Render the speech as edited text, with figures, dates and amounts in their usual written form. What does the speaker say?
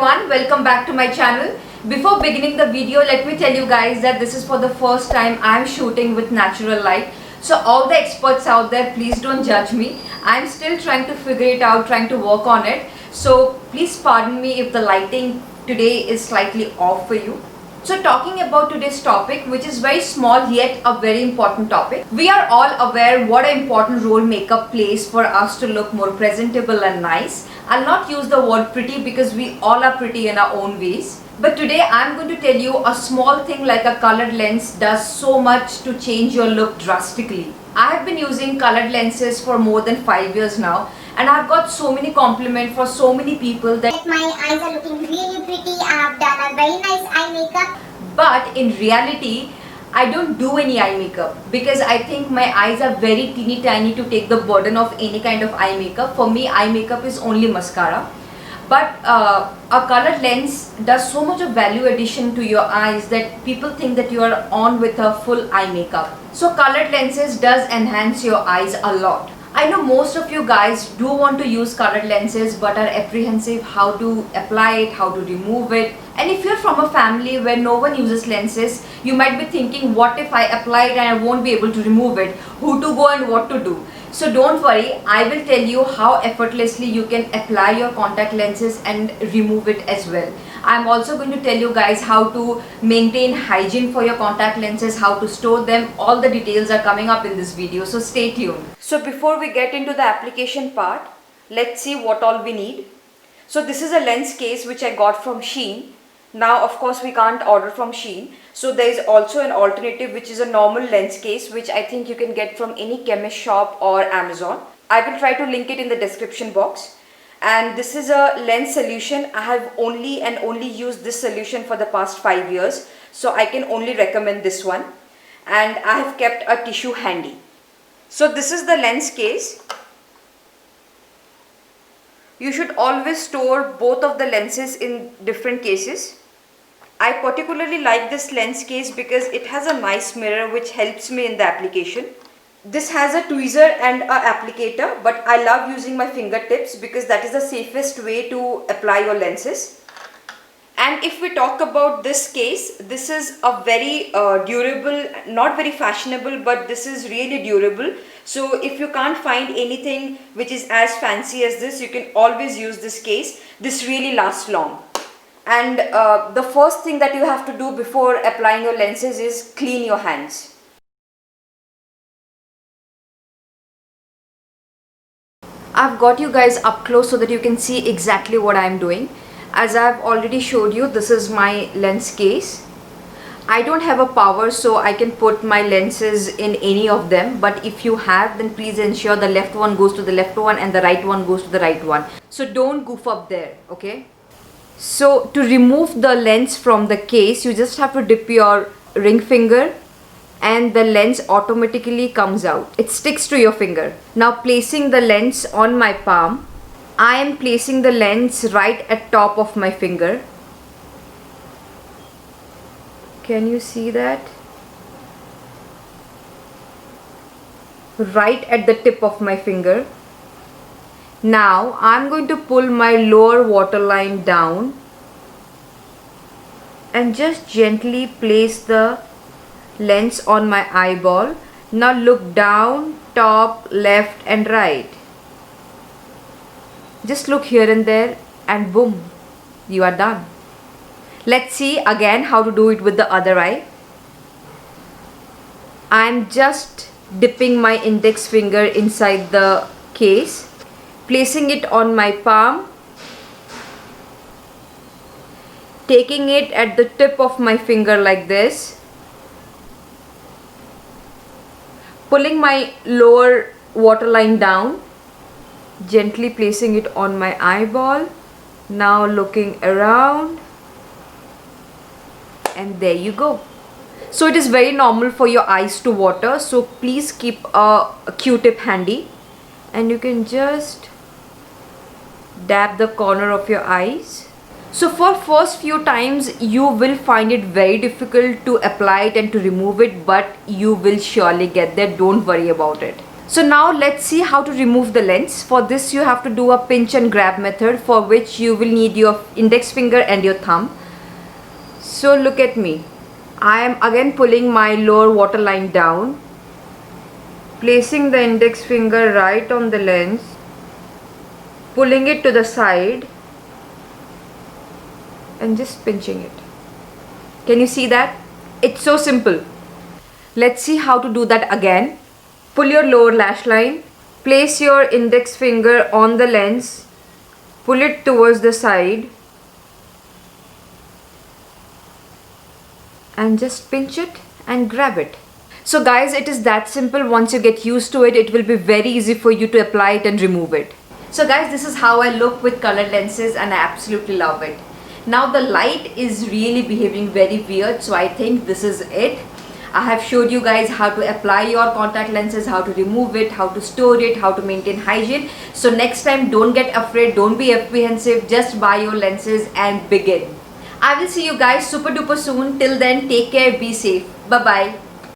everyone, welcome back to my channel. Before beginning the video, let me tell you guys that this is for the first time I'm shooting with natural light. So all the experts out there, please don't judge me. I'm still trying to figure it out, trying to work on it. So please pardon me if the lighting today is slightly off for you. So talking about today's topic, which is very small yet a very important topic. We are all aware what an important role makeup plays for us to look more presentable and nice. I'll not use the word pretty because we all are pretty in our own ways. But today I'm going to tell you a small thing like a colored lens does so much to change your look drastically. I have been using colored lenses for more than 5 years now, and I've got so many compliments for so many people that my eyes are looking really pretty. I have done a very nice eye makeup. But in reality, I don't do any eye makeup because I think my eyes are very teeny tiny to take the burden of any kind of eye makeup. For me, eye makeup is only mascara. But a colored lens does so much of value addition to your eyes that people think that you are on with a full eye makeup. So colored lenses does enhance your eyes a lot. I know most of you guys do want to use colored lenses but are apprehensive how to apply it, how to remove it. And if you're from a family where no one uses lenses, you might be thinking, what if I apply it and I won't be able to remove it? Who to go and what to do? So don't worry, I will tell you how effortlessly you can apply your contact lenses and remove it as well. I'm also going to tell you guys how to maintain hygiene for your contact lenses, how to store them. All the details are coming up in this video, so stay tuned. So before we get into the application part, let's see what all we need. So this is a lens case which I got from Shein. Now of course we can't order from Shein. So there is also an alternative which is a normal lens case which I think you can get from any chemist shop or Amazon. I will try to link it in the description box. And this is a lens solution. I have only used this solution for the past 5 years. So I can only recommend this one. And I have kept a tissue handy. So this is the lens case. You should always store both of the lenses in different cases. I particularly like this lens case because it has a nice mirror which helps me in the application. This has a tweezer and a applicator, but I love using my fingertips because that is the safest way to apply your lenses. And if we talk about this case, this is a very durable, not very fashionable, but this is really durable. So if you can't find anything which is as fancy as this, you can always use this case. This really lasts long. And the first thing that you have to do before applying your lenses is clean your hands. I've got you guys up close so that you can see exactly what I'm doing. As I've already showed you, this is my lens case. I don't have a power so I can put my lenses in any of them, but if you have, then please ensure the left one goes to the left one and the right one goes to the right one. So don't goof up there, okay? So to remove the lens from the case, you just have to dip your ring finger and the lens automatically comes out. It sticks to your finger. Now placing the lens on my palm, I am placing the lens right at top of my finger. Can you see that? Right at the tip of my finger. Now I'm going to pull my lower waterline down and just gently place the lens on my eyeball. Now look down, top, left and right. Just look here and there and boom, you are done. Let's see again how to do it with the other eye. I'm just dipping my index finger inside the case, placing it on my palm, taking it at the tip of my finger like this, pulling my lower waterline down, gently placing it on my eyeball, now looking around, and there you go. So it is very normal for your eyes to water, so please keep a Q-tip handy and you can just dab the corner of your eyes. So for first few times you will find it very difficult to apply it and to remove it, but you will surely get there, don't worry about it. So now let's see how to remove the lens. For this you have to do a pinch and grab method, for which you will need your index finger and your thumb. So look at me. I am again pulling my lower waterline down, placing the index finger right on the lens, pulling it to the side and just pinching it. Can you see that? It's so simple. Let's see how to do that again. Pull your lower lash line, place your index finger on the lens, pull it towards the side and just pinch it and grab it. So guys, it is that simple. Once you get used to it, it will be very easy for you to apply it and remove it. So guys, this is how I look with colored lenses and I absolutely love it. Now the light is really behaving very weird, so I think this is it. I have showed you guys how to apply your contact lenses, how to remove it, how to store it, how to maintain hygiene. So next time, don't get afraid, don't be apprehensive, just buy your lenses and begin. I will see you guys super duper soon. Till then, take care, be safe. Bye bye.